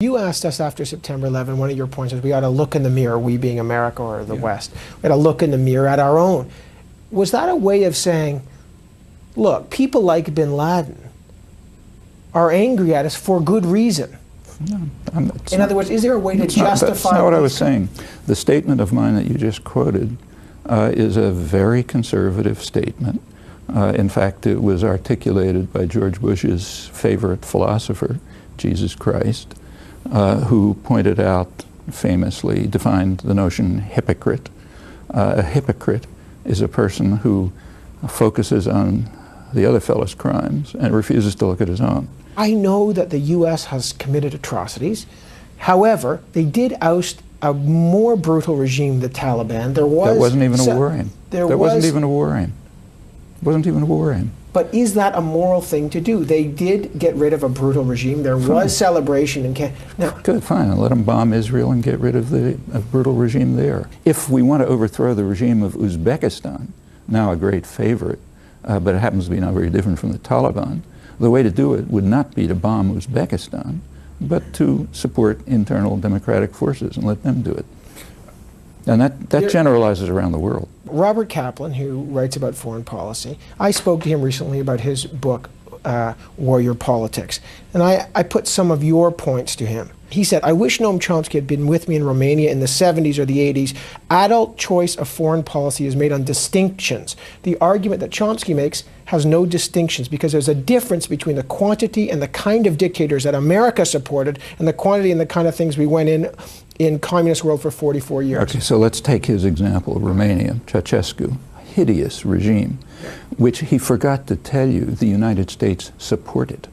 You asked us after September 11, one of your points is we ought to look in the mirror, we being America or the West. We ought to look in the mirror at our own. Was that a way of saying, look, people like bin Laden are angry at us for good reason? No, in other words, is there a way to justify... That's not what I was saying. The statement of mine that you just quoted is a very conservative statement. In fact, it was articulated by George Bush's favorite philosopher, Jesus Christ, who pointed out, famously defined the notion hypocrite. A hypocrite is a person who focuses on the other fellow's crimes and refuses to look at his own. I know that the U.S. has committed atrocities. However, they did oust a more brutal regime, the Taliban. There wasn't even a war aim. There wasn't even a war aim. Wasn't even a war aim. But is that a moral thing to do? They did get rid of a brutal regime. There was celebration in Canada. Now, good, fine. Let them bomb Israel and get rid of the brutal regime there. If we want to overthrow the regime of Uzbekistan, now a great favorite, but it happens to be not very different from the Taliban, the way to do it would not be to bomb Uzbekistan, but to support internal democratic forces and let them do it. And that generalizes around the world. Robert Kaplan, who writes about foreign policy, I spoke to him recently about his book, Warrior Politics, and I put some of your points to him. He said, I wish Noam Chomsky had been with me in Romania in the 70s or the 80s. Adult choice of foreign policy is made on distinctions. The argument that Chomsky makes has no distinctions because there's a difference between the quantity and the kind of dictators that America supported and the quantity and the kind of things we went in communist world for 44 years. Okay, so let's take his example, Romania, Ceausescu, hideous regime, which he forgot to tell you the United States supported.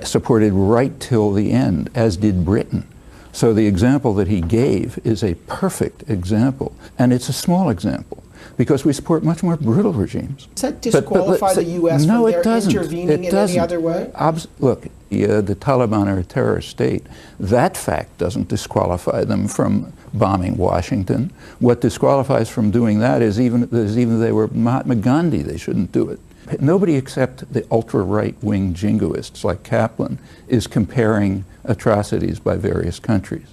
Supported right till the end, as did Britain. So the example that he gave is a perfect example, and it's a small example, because we support much more brutal regimes. Does that disqualify the U.S. from their intervening in any other way? Look, the Taliban are a terrorist state. That fact doesn't disqualify them from bombing Washington. What disqualifies from doing that is even if they were Mahatma Gandhi, they shouldn't do it. Nobody except the ultra-right-wing jingoists like Kaplan is comparing atrocities by various countries.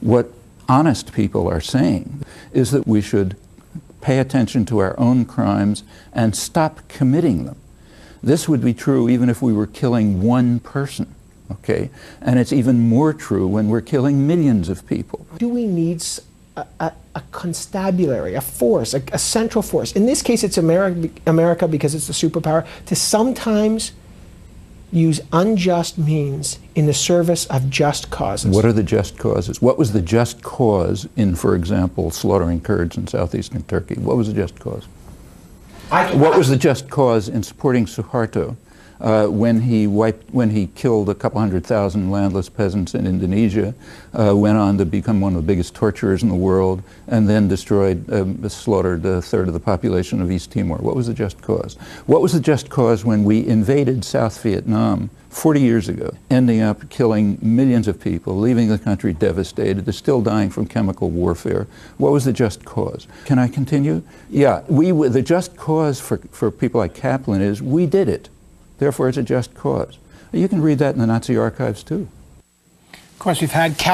What honest people are saying is that we should pay attention to our own crimes and stop committing them. This would be true even if we were killing one person, okay? And it's even more true when we're killing millions of people. Do we need a constabulary, a force, a central force? In this case, it's America because it's the superpower, to sometimes use unjust means in the service of just causes. What are the just causes? What was the just cause in, for example, slaughtering Kurds in southeastern Turkey? What was the just cause? What was the just cause in supporting Suharto when he killed a couple 100,000 landless peasants in Indonesia, went on to become one of the biggest torturers in the world, and then slaughtered a third of the population of East Timor? What was the just cause? What was the just cause when we invaded South Vietnam 40 years ago, ending up killing millions of people, leaving the country devastated, they're still dying from chemical warfare? What was the just cause? Can I continue? Yeah, the just cause for people like Kaplan is we did it. Therefore, it's a just cause. You can read that in the Nazi archives, too. Of course, we've had